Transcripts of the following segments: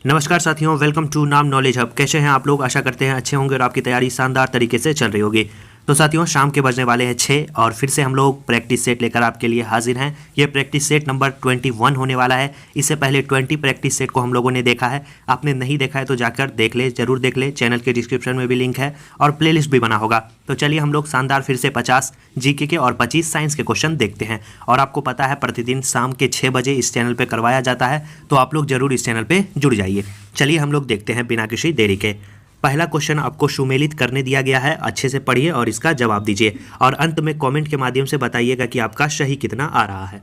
नमस्कार साथियों, welcome to नाम नॉलेज हब। कैसे हैं आप लोग? आशा करते हैं अच्छे होंगे और आपकी तैयारी शानदार तरीके से चल रही होगी। तो साथियों, शाम के बजने वाले हैं 6 और फिर से हम लोग प्रैक्टिस सेट लेकर आपके लिए हाजिर हैं। ये प्रैक्टिस सेट नंबर 21 होने वाला है। इससे पहले 20 प्रैक्टिस सेट को हम लोगों ने देखा है। आपने नहीं देखा है तो जाकर देख ले, जरूर देख ले। चैनल के डिस्क्रिप्शन में भी लिंक है और प्लेलिस्ट भी बना होगा। तो चलिए हम लोग शानदार फिर से 50 जीके के और 25 साइंस के क्वेश्चन देखते हैं। और आपको पता है प्रतिदिन शाम के 6 बजे इस चैनल पर करवाया जाता है, तो आप लोग जरूर इस चैनल पर जुड़ जाइए। चलिए हम लोग देखते हैं बिना किसी देरी के। पहला क्वेश्चन आपको सुमेलित करने दिया गया है, अच्छे से पढ़िए और इसका जवाब दीजिए और अंत में कमेंट के माध्यम से बताइएगा कि आपका सही कितना आ रहा है।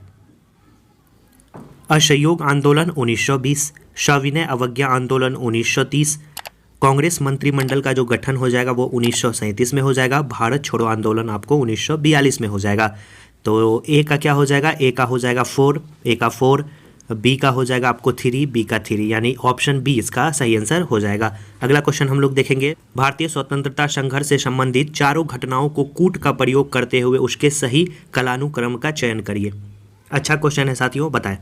असहयोग आंदोलन 1920, सविनय अवज्ञा आंदोलन 1930, कांग्रेस मंत्रिमंडल का जो गठन हो जाएगा वो 1937 में हो जाएगा, भारत छोड़ो आंदोलन आपको 1942 में हो जाएगा। तो ए का क्या हो जाएगा? ए का हो जाएगा 4, ए का 4, बी का हो जाएगा आपको 3, बी का 3, यानी ऑप्शन बी इसका सही आंसर हो जाएगा। अगला क्वेश्चन हम लोग देखेंगे। भारतीय स्वतंत्रता संघर्ष से संबंधित चारों घटनाओं को कूट का प्रयोग करते हुए उसके सही कालानुक्रम का चयन करिए। अच्छा क्वेश्चन है साथियों, बताएं।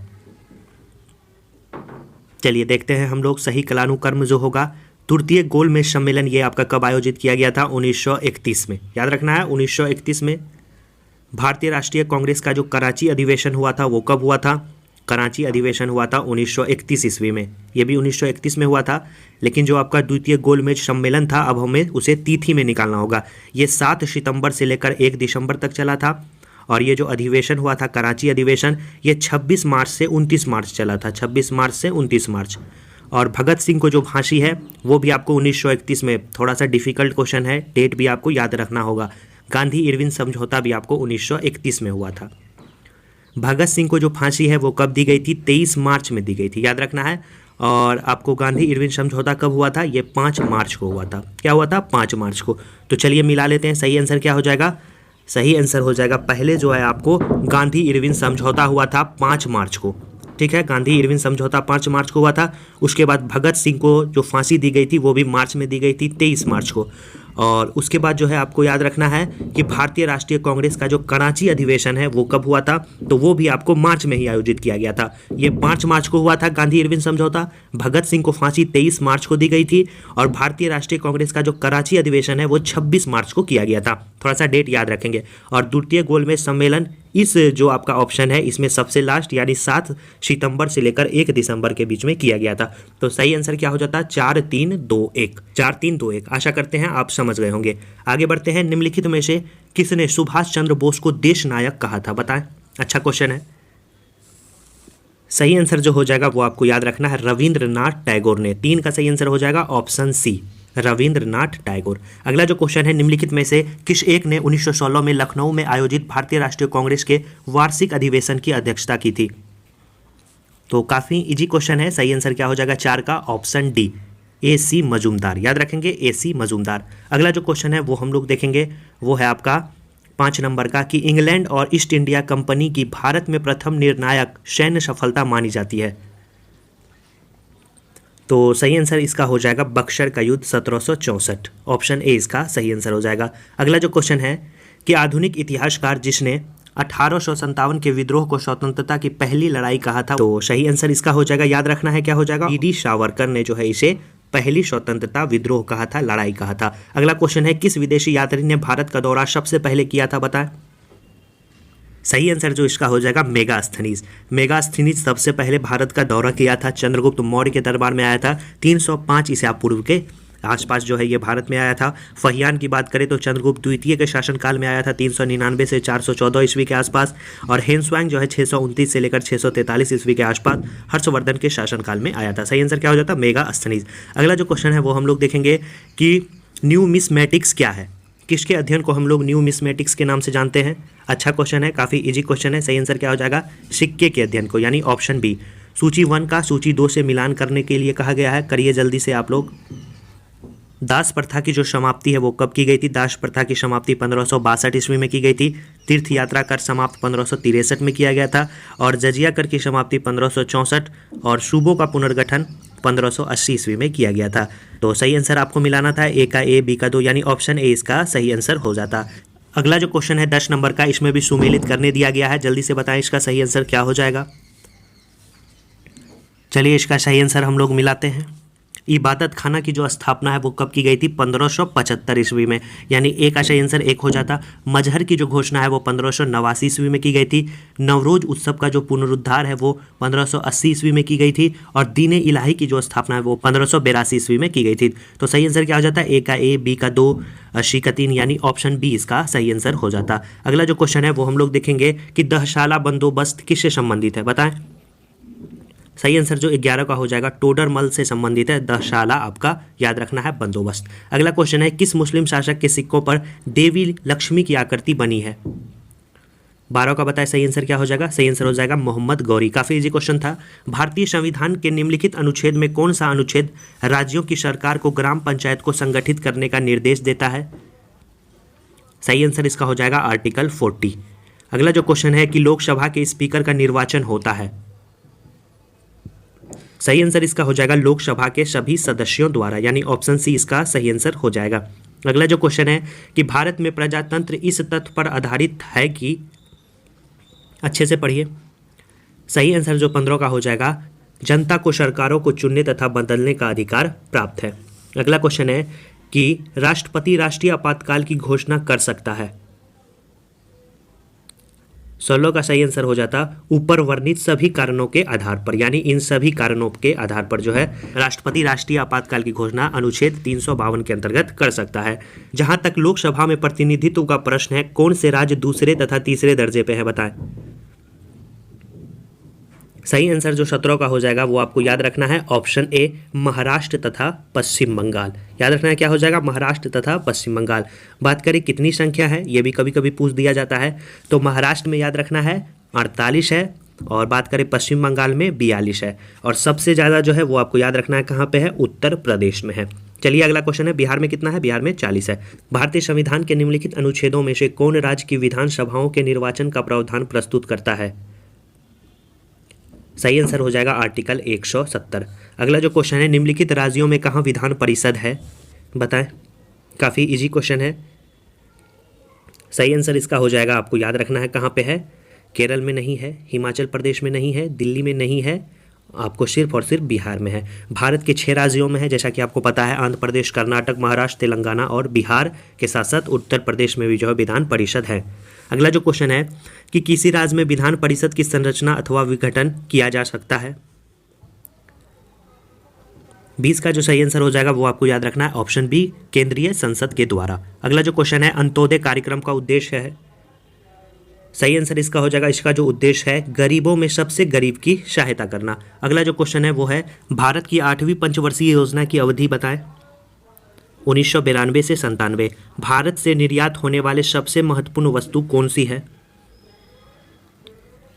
चलिए देखते हैं हम लोग सही कालानुक्रम जो होगा। तृतीय गोलमेज सम्मेलन ये आपका कब आयोजित किया गया था? 1931 में। याद रखना है 1931 में। भारतीय राष्ट्रीय कांग्रेस का जो कराची अधिवेशन हुआ था वो कब हुआ था? कराची अधिवेशन हुआ था 1931 ईस्वी में। ये भी 1931 में हुआ था, लेकिन जो आपका द्वितीय गोलमेज सम्मेलन था अब हमें उसे तिथि में निकालना होगा। ये 7 सितंबर से लेकर 1 दिसंबर तक चला था और ये जो अधिवेशन हुआ था कराची अधिवेशन ये 26 मार्च से 29 मार्च चला था। 26 मार्च से 29 मार्च। और भगत सिंह को जो फांसी है वो भी आपको 1931 में। थोड़ा सा डिफिकल्ट क्वेश्चन है, डेट भी आपको याद रखना होगा। गांधी इरविन समझौता भी आपको 1931 में हुआ था। भगत सिंह को जो फांसी है वो कब दी गई थी? 23 मार्च में दी गई थी, याद रखना है। और आपको गांधी इरविन समझौता कब हुआ था? ये 5 मार्च को हुआ था। क्या हुआ था? 5 मार्च को। तो चलिए मिला लेते हैं। सही आंसर क्या हो जाएगा? सही आंसर हो जाएगा पहले जो है आपको गांधी इरविन समझौता हुआ था 5 मार्च को। ठीक है, गांधी इरविन समझौता 5 मार्च को हुआ था। उसके बाद भगत सिंह को जो फांसी दी गई थी वो भी मार्च में दी गई थी, 23 मार्च को। और उसके बाद जो है आपको याद रखना है कि भारतीय राष्ट्रीय कांग्रेस का जो कराची अधिवेशन है वो कब हुआ था? तो वो भी आपको मार्च में ही आयोजित किया गया था। ये 5 मार्च को हुआ था गांधी इरविन समझौता। भगत सिंह को फांसी 23 मार्च को दी गई थी और भारतीय राष्ट्रीय कांग्रेस का जो कराची अधिवेशन है वो 26 मार्च को किया गया था। थोड़ा सा डेट याद रखेंगे। और द्वितीय गोलमेज सम्मेलन इस जो आपका ऑप्शन है इसमें सबसे लास्ट यानी 7 सितंबर से लेकर 1 दिसंबर के बीच में किया गया था। तो सही आंसर क्या हो जाता है? 4-3-2-1। 4-3-2-1। आशा करते हैं आप समझ गए होंगे। आगे बढ़ते हैं। निम्नलिखित में से किसने सुभाष चंद्र बोस को देश नायक कहा था? बताएं। अच्छा क्वेश्चन है। सही आंसर जो हो जाएगा वो आपको याद रखना है, रविंद्रनाथ टैगोर ने। 3 का सही आंसर हो जाएगा ऑप्शन सी, रविंद्रनाथ टैगोर। अगला जो क्वेश्चन है, निम्नलिखित में से किस एक ने 1916 में लखनऊ में आयोजित भारतीय राष्ट्रीय कांग्रेस के वार्षिक अधिवेशन की अध्यक्षता की थी? तो काफी इजी क्वेश्चन है। सही आंसर क्या हो जाएगा? 4 का ऑप्शन डी, AC मजूमदार। याद रखेंगे AC मजूमदार। अगला जो क्वेश्चन है वो हम लोग देखेंगे, वो है आपका 5 नंबर का कि इंग्लैंड और ईस्ट इंडिया कंपनी की भारत में प्रथम निर्णायक सैन्य सफलता मानी जाती है। तो सही आंसर इसका हो जाएगा बक्सर का युद्ध 1764। ऑप्शन ए इसका सही आंसर हो जाएगा। अगला जो क्वेश्चन है कि आधुनिक इतिहासकार जिसने 1857 के विद्रोह को स्वतंत्रता की पहली लड़ाई कहा था, तो सही आंसर इसका हो जाएगा, याद रखना है क्या हो जाएगा? डी सावरकर ने जो है इसे पहली स्वतंत्रता विद्रोह कहा था, लड़ाई कहा था। अगला क्वेश्चन है किस विदेशी यात्री ने भारत का दौरा सबसे पहले किया था? बताएं। सही आंसर जो इसका हो जाएगा मेगास्थनीज। मेगास्थनीज सबसे पहले भारत का दौरा किया था, चंद्रगुप्त मौर्य के दरबार में आया था 305 ईसा पूर्व के आसपास जो है ये भारत में आया था। फहियान की बात करें तो चंद्रगुप्त द्वितीय के शासनकाल में आया था 399 से 414 ईस्वी के आसपास। और हेनस्वांग जो है 629 से लेकर 643 ईस्वी के आसपास हर्षवर्धन के शासनकाल में आया था। सही आंसर क्या हो जाता है? मेगास्थनीज। अगला जो क्वेश्चन है वो हम लोग देखेंगे कि न्यूमिस्मेटिक्स क्या है? किसके अध्ययन को हम लोग न्यूमिस्मेटिक्स के नाम से जानते हैं? अच्छा क्वेश्चन है, काफ़ी इजी क्वेश्चन है। सही आंसर क्या हो जाएगा? सिक्के के अध्ययन को, यानी ऑप्शन बी। सूची 1 का सूची 2 से मिलान करने के लिए कहा गया है। करिए जल्दी से आप लोग। दास प्रथा की जो समाप्ति है वो कब की गई थी? दास प्रथा की समाप्ति 1562 ईस्वी में की गई थी। तीर्थ यात्रा कर समाप्त 1563 में किया गया था। और जजिया कर की समाप्ति 1564 और सूबों का पुनर्गठन 1580 ईस्वी में किया गया था। तो सही आंसर आपको मिलाना था, ए का ए, बी का 2, यानी ऑप्शन ए इसका सही आंसर हो जाता। अगला जो क्वेश्चन है 10 नंबर का, इसमें भी सुमेलित करने दिया गया है। जल्दी से बताएं इसका सही आंसर क्या हो जाएगा। चलिए इसका सही आंसर हम लोग मिलाते हैं। इबादत खाना की जो स्थापना है वो कब की गई थी? 1575 ईस्वी में, यानी ए का सही आंसर एक हो जाता। मजहर की जो घोषणा है वो 1589 ईस्वी में की गई थी। नवरोज उत्सव का जो पुनरुद्धार है वो 1580 ईस्वी में की गई थी। और दीन इलाही की जो स्थापना है वो 1582 ईस्वी में की गई थी। तो सही आंसर क्या हो जाता है? ए का ए, बी का 2, सी का 3, यानी ऑप्शन बी इसका सही आंसर हो जाता। अगला जो क्वेश्चन है वो हम लोग देखेंगे कि दहशाला बंदोबस्त किससे संबंधित है, बताएं। सही आंसर जो 11 का हो जाएगा, टोडरमल से संबंधित है। दहशाला आपका याद रखना है बंदोबस्त। अगला क्वेश्चन है, किस मुस्लिम शासक के सिक्कों पर देवी लक्ष्मी की आकृति बनी है? 12 का बताए सही आंसर क्या हो जाएगा? सही आंसर हो जाएगा मोहम्मद गौरी। काफी इजी क्वेश्चन था। भारतीय संविधान के निम्नलिखित अनुच्छेद में कौन सा अनुच्छेद राज्यों की सरकार को ग्राम पंचायत को संगठित करने का निर्देश देता है? सही आंसर इसका हो जाएगा आर्टिकल 40। अगला जो क्वेश्चन है कि लोकसभा के स्पीकर का निर्वाचन होता है। सही आंसर इसका हो जाएगा लोकसभा के सभी सदस्यों द्वारा, यानी ऑप्शन सी इसका सही आंसर हो जाएगा। अगला जो क्वेश्चन है कि भारत में प्रजातंत्र इस तथ्य पर आधारित है कि, अच्छे से पढ़िए, सही आंसर जो 15 का हो जाएगा, जनता को सरकारों को चुनने तथा बदलने का अधिकार प्राप्त है। अगला क्वेश्चन है कि राष्ट्रपति राष्ट्रीय आपातकाल की घोषणा कर सकता है। 16 का सही आंसर हो जाता ऊपर वर्णित सभी कारणों के आधार पर, यानी इन सभी कारणों के आधार पर जो है राष्ट्रपति राष्ट्रीय आपातकाल की घोषणा अनुच्छेद 352 के अंतर्गत कर सकता है। जहां तक लोकसभा में प्रतिनिधित्व का प्रश्न है, कौन से राज्य दूसरे तथा तीसरे दर्जे पे है, बताएं। सही आंसर जो 17 का हो जाएगा वो आपको याद रखना है ऑप्शन ए, महाराष्ट्र तथा पश्चिम बंगाल। याद रखना है क्या हो जाएगा? महाराष्ट्र तथा पश्चिम बंगाल। बात करें कितनी संख्या है, ये भी कभी कभी पूछ दिया जाता है। तो महाराष्ट्र में याद रखना है 48 है, और बात करें पश्चिम बंगाल में 42 है, और सबसे ज़्यादा जो है वो आपको याद रखना है कहाँ पे है? उत्तर प्रदेश में है। चलिए अगला क्वेश्चन है, बिहार में कितना है? बिहार में 40 है। भारतीय संविधान के निम्नलिखित अनुच्छेदों में से कौन राज्य की विधानसभाओं के निर्वाचन का प्रावधान प्रस्तुत करता है? सही आंसर हो जाएगा आर्टिकल 170। अगला जो क्वेश्चन है, निम्नलिखित राज्यों में कहाँ विधान परिषद है, बताएं। काफ़ी इजी क्वेश्चन है। सही आंसर इसका हो जाएगा, आपको याद रखना है कहाँ पे है? केरल में नहीं है, हिमाचल प्रदेश में नहीं है, दिल्ली में नहीं है, आपको सिर्फ और सिर्फ बिहार में है। भारत के 6 राज्यों में है, जैसा कि आपको पता है, आंध्र प्रदेश, कर्नाटक, महाराष्ट्र, तेलंगाना और बिहार के साथ साथ उत्तर प्रदेश में भी जो है विधान परिषद है। अगला जो क्वेश्चन है कि किसी राज्य में विधान परिषद की संरचना अथवा विघटन किया जा सकता है। 20 का जो सही आंसर हो जाएगा वो आपको याद रखना है ऑप्शन बी, केंद्रीय संसद के द्वारा। अगला जो क्वेश्चन है, अंत्योदय कार्यक्रम का उद्देश्य है। सही आंसर इसका हो जाएगा, इसका जो उद्देश्य है गरीबों में सबसे गरीब की सहायता करना। अगला जो क्वेश्चन है वो है भारत की 8वीं पंचवर्षीय योजना की अवधि बताएं। 1992 से 97। भारत से निर्यात होने वाले सबसे महत्वपूर्ण वस्तु कौन सी है?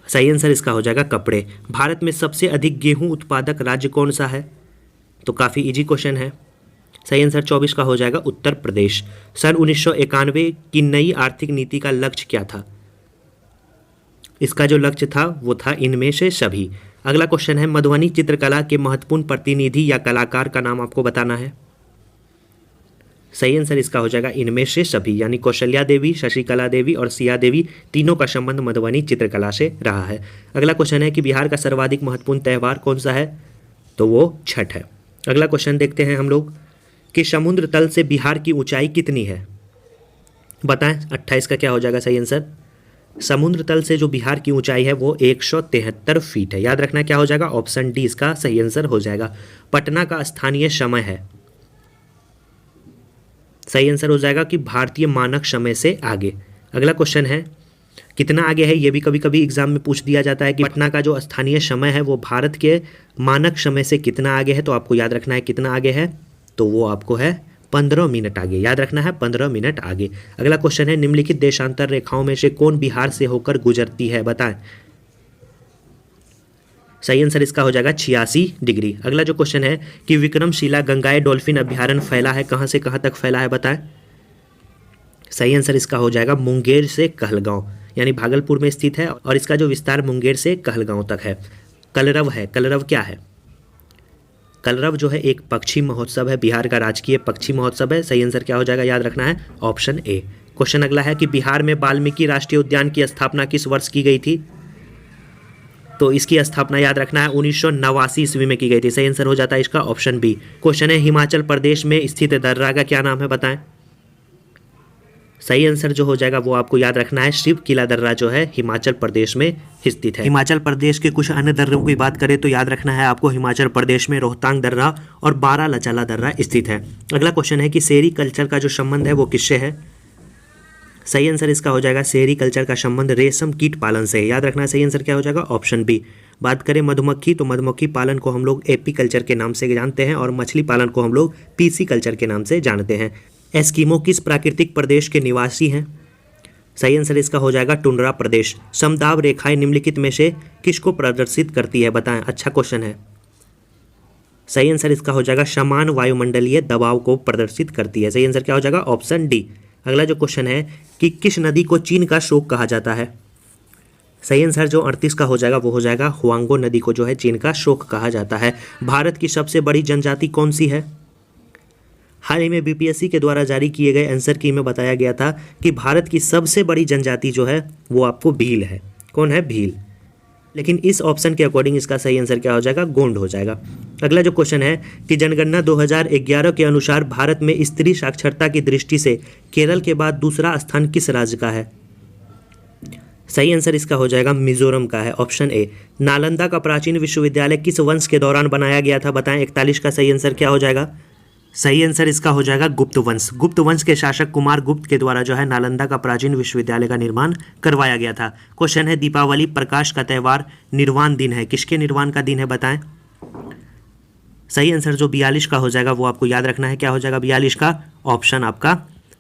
सही आंसर इसका हो जाएगा कपड़े। भारत में सबसे अधिक गेहूं उत्पादक राज्य कौन सा है? तो काफ़ी इजी क्वेश्चन है। सही आंसर 24 का हो जाएगा उत्तर प्रदेश। सन 1991 की नई आर्थिक नीति का लक्ष्य क्या था? इसका जो लक्ष्य था वो था इनमें से सभी। अगला क्वेश्चन है, मधुबनी चित्रकला के महत्वपूर्ण प्रतिनिधि या कलाकार का नाम आपको बताना है। सही आंसर इसका हो जाएगा इनमें से सभी, यानी कौशल्या देवी, शशिकला देवी और सिया देवी, तीनों का संबंध मधुबनी चित्रकला से रहा है। अगला क्वेश्चन है कि बिहार का सर्वाधिक महत्वपूर्ण त्यौहार कौन सा है? तो वो छठ है। अगला क्वेश्चन देखते हैं हम लोग कि समुद्र तल से बिहार की ऊंचाई कितनी है, बताएं। 28 का क्या हो जाएगा सही आंसर? समुद्र तल से जो बिहार की ऊंचाई है वो 173 फीट है। याद रखना क्या हो जाएगा? ऑप्शन डी इसका सही आंसर हो जाएगा। पटना का स्थानीय समय है। सही आंसर हो जाएगा कि भारतीय मानक समय से आगे। अगला क्वेश्चन है कितना आगे है, ये भी कभी कभी एग्जाम में पूछ दिया जाता है कि पटना का जो स्थानीय समय है वो भारत के मानक समय से कितना आगे है। तो आपको याद रखना है कितना आगे है, तो वो आपको है 15 मिनट आगे। याद रखना है 15 मिनट आगे। अगला क्वेश्चन है, निम्नलिखित देशांतर रेखाओं में से कौन बिहार से होकर गुजरती है, बताएं। सही आंसर इसका हो जाएगा 86 डिग्री। अगला जो क्वेश्चन है कि विक्रमशिला गंगाई डॉल्फिन अभ्यारण्य फैला है, कहाँ से कहाँ तक फैला है, बताएं। सही आंसर इसका हो जाएगा मुंगेर से कहलगांव, यानी भागलपुर में स्थित है, और इसका जो विस्तार मुंगेर से कहलगांव तक है। कलरव है, कलरव क्या है? कलरव जो है एक पक्षी महोत्सव है, बिहार का राजकीय पक्षी महोत्सव है। सही आंसर क्या हो जाएगा? याद रखना है ऑप्शन ए। क्वेश्चन अगला है कि बिहार में वाल्मीकि राष्ट्रीय उद्यान की स्थापना किस वर्ष की गई थी? तो इसकी स्थापना याद रखना है 1989 ईस्वी में की गई थी। सही आंसर हो जाता है इसका ऑप्शन बी। क्वेश्चन है हिमाचल प्रदेश में स्थित दर्रा का क्या नाम है, बताएं। सही आंसर जो हो जाएगा वो आपको याद रखना है शिव किला दर्रा जो है हिमाचल प्रदेश में स्थित है। हिमाचल प्रदेश के कुछ अन्य दर्रों की बात करें तो याद रखना है आपको हिमाचल प्रदेश में रोहतांग दर्रा और बारा लचाला दर्रा स्थित है। अगला क्वेश्चन है कि सेरी कल्चर का जो संबंध है वो किससे है। सही आंसर इसका हो जाएगा सेरी कल्चर का संबंध रेशम कीट पालन से। याद रखना है सही आंसर क्या हो जाएगा ऑप्शन बी। बात करें मधुमक्खी तो मधुमक्खी पालन को हम लोग एपी कल्चर के नाम से जानते हैं और मछली पालन को हम लोग पीसी कल्चर के नाम से जानते हैं। एस्किमो किस प्राकृतिक प्रदेश के निवासी हैं। सही आंसर इसका हो जाएगा टुंड्रा प्रदेश। समदाब रेखाएं निम्नलिखित में से किसको प्रदर्शित करती है, बताएं। अच्छा क्वेश्चन है। सही आंसर इसका हो जाएगा समान वायुमंडलीय दबाव को प्रदर्शित करती है। सही आंसर क्या हो जाएगा ऑप्शन डी। अगला जो क्वेश्चन है कि किस नदी को चीन का शोक कहा जाता है। सही आंसर जो 38 का हो जाएगा वो हो जाएगा हुआंगो नदी को जो है चीन का शोक कहा जाता है। भारत की सबसे बड़ी जनजाति कौन सी है। हाल ही में बीपीएससी के द्वारा जारी किए गए आंसर की में बताया गया था कि भारत की सबसे बड़ी जनजाति जो है वो आपको भील है। कौन है, भील। लेकिन इस ऑप्शन के अकॉर्डिंग इसका सही आंसर क्या हो जाएगा, गोंड हो जाएगा। अगला जो क्वेश्चन है कि जनगणना 2011 के अनुसार भारत में स्त्री साक्षरता की दृष्टि से केरल के बाद दूसरा स्थान किस राज्य का है। सही आंसर इसका हो जाएगा मिजोरम का है, ऑप्शन ए। नालंदा का प्राचीन विश्वविद्यालय किस वंश के दौरान बनाया गया था, बताएं। 41 का सही आंसर क्या हो जाएगा। सही आंसर इसका हो जाएगा गुप्त वंश। गुप्त वंश के शासक कुमार गुप्त के द्वारा जो है नालंदा का प्राचीन विश्वविद्यालय का निर्माण करवाया गया था। क्वेश्चन है दीपावली प्रकाश का त्यौहार निर्वाण दिन है, किसके निर्वाण का दिन है, बताएं। सही आंसर जो 42 का हो जाएगा वो आपको याद रखना है, क्या हो जाएगा 42 का, ऑप्शन आपका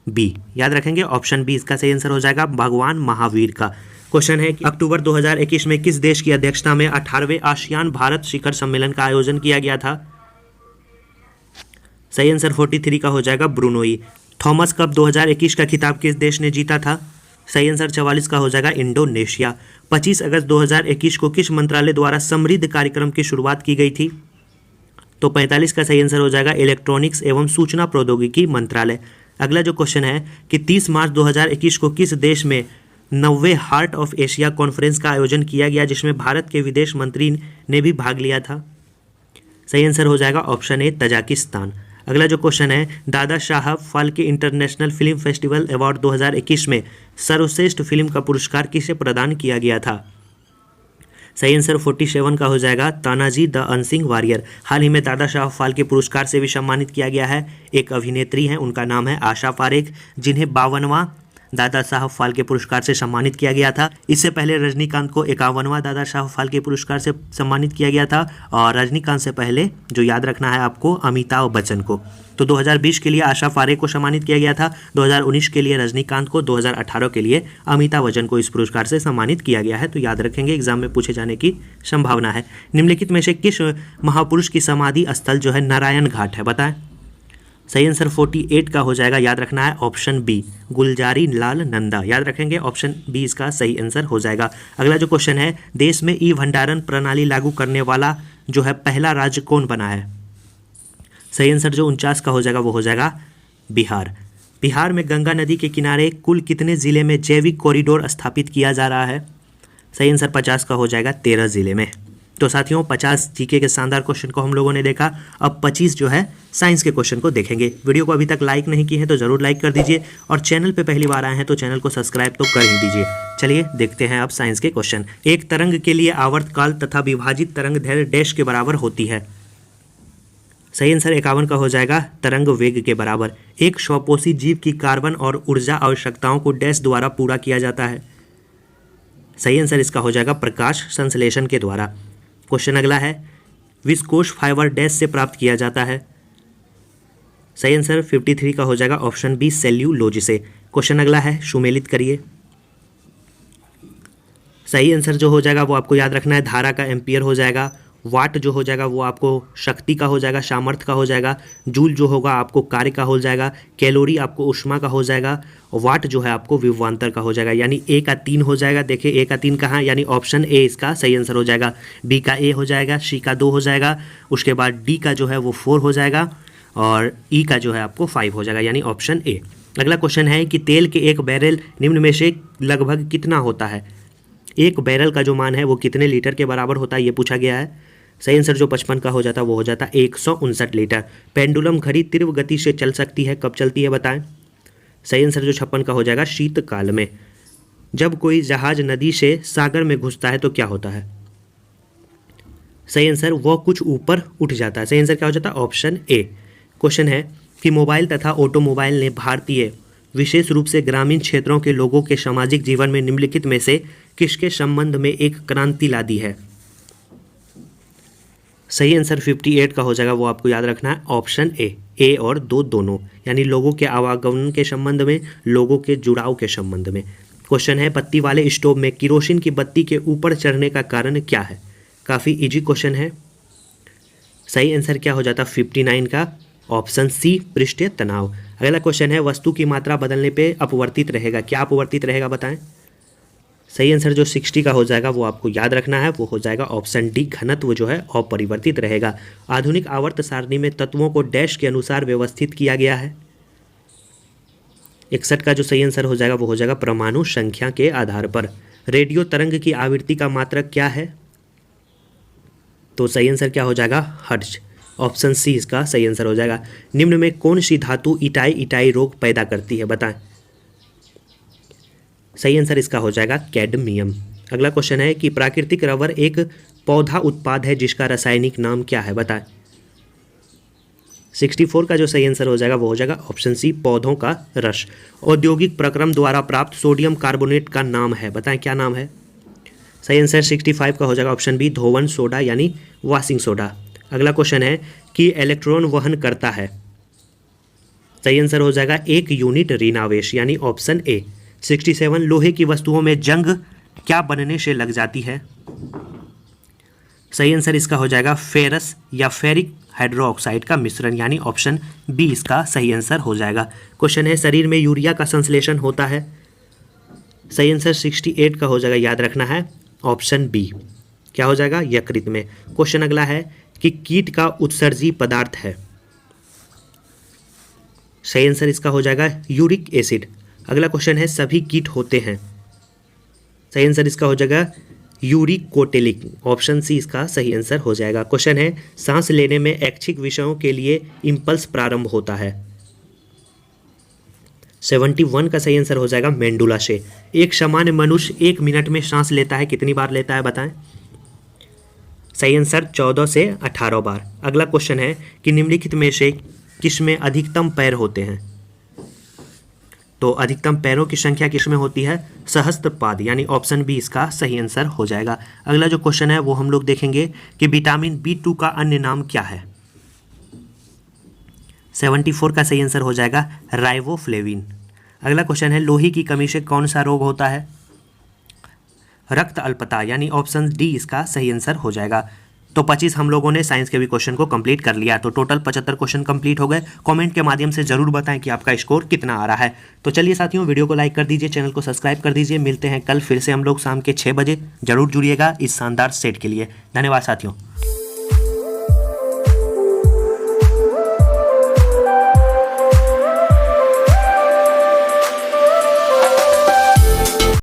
बी। याद रखेंगे ऑप्शन बी इसका सही आंसर हो जाएगा भगवान महावीर का। क्वेश्चन है कि अक्टूबर 2021 में किस देश की अध्यक्षता में 18वें आसियान भारत शिखर सम्मेलन का आयोजन किया गया था। सही आंसर 43 का हो जाएगा ब्रुनोई। थॉमस कप 2021 का खिताब किस देश ने जीता था। सही आंसर 44 का हो जाएगा इंडोनेशिया। 25 अगस्त 2021 को किस मंत्रालय द्वारा समृद्ध कार्यक्रम की शुरुआत की गई थी। तो 45 का सही आंसर हो जाएगा इलेक्ट्रॉनिक्स एवं सूचना प्रौद्योगिकी मंत्रालय। अगला जो क्वेश्चन है कि 30 मार्च 2021 को किस देश में 90वें हार्ट ऑफ एशिया कॉन्फ्रेंस का आयोजन किया गया, जिसमें भारत के विदेश मंत्री ने भी भाग लिया था। सही आंसर हो जाएगा ऑप्शन ए तजाकिस्तान। अगला जो क्वेश्चन है Dada Saheb Phalke international film festival award 2021 में सर्वश्रेष्ठ फिल्म का पुरस्कार किसे प्रदान किया गया था। सही आंसर 47 का हो जाएगा तानाजी द अनसिंग वॉरियर। हाल ही में दादा साहब फाल्के पुरस्कार से भी सम्मानित किया गया है। एक अभिनेत्री हैं, उनका नाम है आशा पारेख, जिन्हें 52वां दादा साहब फाल्के पुरस्कार से सम्मानित किया गया था। इससे पहले रजनीकांत को 51वां दादा साहब फाल्के पुरस्कार से सम्मानित किया गया था और रजनीकांत से पहले जो याद रखना है आपको अमिताभ बच्चन को। तो 2020 के लिए आशा पारेख को सम्मानित किया गया था, 2019 के लिए रजनीकांत को, 2018 के लिए अमिताभ बच्चन को इस पुरस्कार से सम्मानित किया गया है। तो याद रखेंगे, एग्जाम में पूछे जाने की संभावना है। निम्नलिखित में से किस महापुरुष की समाधि स्थल जो है नारायण घाट है, बताएं। सही आंसर 48 का हो जाएगा, याद रखना है ऑप्शन बी गुलजारी लाल नंदा। याद रखेंगे ऑप्शन बी इसका सही आंसर हो जाएगा। अगला जो क्वेश्चन है देश में ई भंडारण प्रणाली लागू करने वाला जो है पहला राज्य कौन बना है। सही आंसर जो 49 का हो जाएगा वो हो जाएगा बिहार। बिहार में गंगा नदी के किनारे कुल कितने जिले में जैविक कॉरिडोर स्थापित किया जा रहा है। सही आंसर 50 का हो जाएगा 13 जिले में। तो साथियों 50 जीके के शानदार क्वेश्चन को हम लोगों ने देखा। अब 25 जो है साइंस के क्वेश्चन को देखेंगे। वीडियो को अभी तक लाइक नहीं किए हैं तो जरूर लाइक कर दीजिए और चैनल पे पहली बार आए हैं तो चैनल को सब्सक्राइब तो कर ही दीजिए। चलिए देखते हैं अब साइंस के क्वेश्चन। एक तरंग के लिए आवर्तकाल तथा विभाजित तरंग दैर्घ्य डैश के बराबर होती है। सही आंसर 51 का हो जाएगा तरंग वेग के बराबर। एक स्वपोषी जीव की कार्बन और ऊर्जा आवश्यकताओं को डैश द्वारा पूरा किया जाता है। सही आंसर इसका हो जाएगा प्रकाश संश्लेषण के द्वारा। क्वेश्चन अगला है विस्कोस फाइबर डैश से प्राप्त किया जाता है। सही आंसर 53 का हो जाएगा ऑप्शन बी सेल्यूलोज से। क्वेश्चन अगला है सुमेलित करिए। सही आंसर जो हो जाएगा वो आपको याद रखना है धारा का एम्पियर हो जाएगा। वाट जो हो जाएगा वो आपको शक्ति का हो जाएगा, सामर्थ्य का हो जाएगा। जूल जो होगा आपको कार्य का हो जाएगा। कैलोरी आपको ऊष्मा का हो जाएगा। वाट जो है आपको विभवांतर का हो जाएगा। यानी ए का 3 हो जाएगा। देखिए ए का 3 कहाँ, यानी ऑप्शन ए इसका सही आंसर हो जाएगा। बी का ए हो जाएगा, सी का 2 हो जाएगा, उसके बाद डी का जो है वो 4 हो जाएगा और ई का जो है आपको 5 हो जाएगा, यानी ऑप्शन ए। अगला क्वेश्चन है कि तेल के एक बैरल निम्न में से लगभग कितना होता है। एक बैरल का जो मान है वो कितने लीटर के बराबर होता है ये पूछा गया है। सही आंसर जो 55 का हो जाता है वो हो जाता है 159 लीटर। पेंडुलम घड़ी तीव्र गति से चल सकती है, कब चलती है बताएं। सही आंसर जो 56 का हो जाएगा शीतकाल में। जब कोई जहाज नदी से सागर में घुसता है तो क्या होता है। सही आंसर वो कुछ ऊपर उठ जाता है। सही आंसर क्या हो जाता है ऑप्शन ए। क्वेश्चन है कि मोबाइल तथा ऑटोमोबाइल ने भारतीय विशेष रूप से ग्रामीण क्षेत्रों के लोगों के सामाजिक जीवन में निम्नलिखित में से किसके संबंध में एक क्रांति ला दी है। सही आंसर 58 का हो जाएगा, वो आपको याद रखना है ऑप्शन ए और दो दोनों, यानी लोगों के आवागमन के संबंध में, लोगों के जुड़ाव के संबंध में। क्वेश्चन है बत्ती वाले स्टोव में किरोसिन की बत्ती के ऊपर चढ़ने का कारण क्या है। काफ़ी इजी क्वेश्चन है। सही आंसर क्या हो जाता 59 का ऑप्शन सी पृष्ठीय तनाव। अगला क्वेश्चन है वस्तु की मात्रा बदलने पे अपवर्तित रहेगा, क्या अपवर्तित रहेगा बताएं। सही आंसर जो 60 का हो जाएगा वो आपको याद रखना है, वो हो जाएगा ऑप्शन डी घनत्व जो है अपरिवर्तित रहेगा। आधुनिक आवर्त सारणी में तत्वों को डैश के अनुसार व्यवस्थित किया गया है। 61 का जो सही आंसर हो जाएगा वो हो जाएगा परमाणु संख्या के आधार पर। रेडियो तरंग की आवृत्ति का मात्रक क्या है, तो सही आंसर क्या हो जाएगा हर्ट्ज। ऑप्शन सी इसका सही आंसर हो जाएगा। निम्न में कौन सी धातु इटाई इटाई रोग पैदा करती है बताएं। सही आंसर इसका हो जाएगा कैडमियम। अगला क्वेश्चन है कि प्राकृतिक रबर एक पौधा उत्पाद है जिसका रासायनिक नाम क्या है बताएं। 64 का जो सही आंसर हो जाएगा वो हो जाएगा ऑप्शन सी पौधों का रस। औद्योगिक प्रक्रम द्वारा प्राप्त सोडियम कार्बोनेट का नाम है बताएं, क्या नाम है। सही आंसर 65 का हो जाएगा ऑप्शन बी धोवन सोडा यानी वॉशिंग सोडा। अगला क्वेश्चन है कि इलेक्ट्रॉन वहन करता है। सही आंसर हो जाएगा 1 यूनिट ऋणावेश यानी ऑप्शन ए। 67 लोहे की वस्तुओं में जंग क्या बनने से लग जाती है। सही आंसर इसका हो जाएगा फेरस या फेरिक हाइड्रोक्साइड का मिश्रण यानी ऑप्शन बी इसका सही आंसर हो जाएगा। क्वेश्चन है शरीर में यूरिया का संश्लेषण होता है। सही आंसर 68 का हो जाएगा, याद रखना है ऑप्शन बी। क्या हो जाएगा यकृत में। क्वेश्चन अगला है कि कीट का उत्सर्जी पदार्थ है। सही आंसर इसका हो जाएगा यूरिक एसिड। अगला क्वेश्चन है सभी कीट होते हैं। सही आंसर इसका हो जाएगा यूरिकोटेलिक। ऑप्शन सी इसका सही आंसर हो जाएगा। क्वेश्चन है सांस लेने में ऐच्छिक विषयों के लिए इंपल्स प्रारंभ होता है। 71 का सही आंसर हो जाएगा मेंडुला से। एक सामान्य मनुष्य 1 मिनट में सांस लेता है, कितनी बार लेता है बताएं। सही आंसर 14 से 18 बार। अगला क्वेश्चन है कि निम्नलिखित में से किसमें अधिकतम पैर होते हैं। तो अधिकतम पैरों की संख्या किसमें होती है, सहस्त्रपाद यानी ऑप्शन बी इसका सही आंसर हो जाएगा। अगला जो क्वेश्चन है वो हम लोग देखेंगे कि विटामिन B2 का अन्य नाम क्या है। 74 का सही आंसर हो जाएगा राइबोफ्लेविन। अगला क्वेश्चन है लोहे की कमी से कौन सा रोग होता है। रक्त अल्पता यानी ऑप्शन डी इसका सही आंसर हो जाएगा। तो 25 हम लोगों ने साइंस के भी क्वेश्चन को कंप्लीट कर लिया, तो टोटल 75 क्वेश्चन कंप्लीट हो गए। कमेंट के माध्यम से जरूर बताएं कि आपका स्कोर कितना आ रहा है। तो चलिए साथियों, वीडियो को लाइक कर दीजिए, चैनल को सब्सक्राइब कर दीजिए। मिलते हैं कल फिर से हम लोग शाम के 6 बजे। जरूर जुड़िएगा इस शानदार सेट के लिए। धन्यवाद साथियों।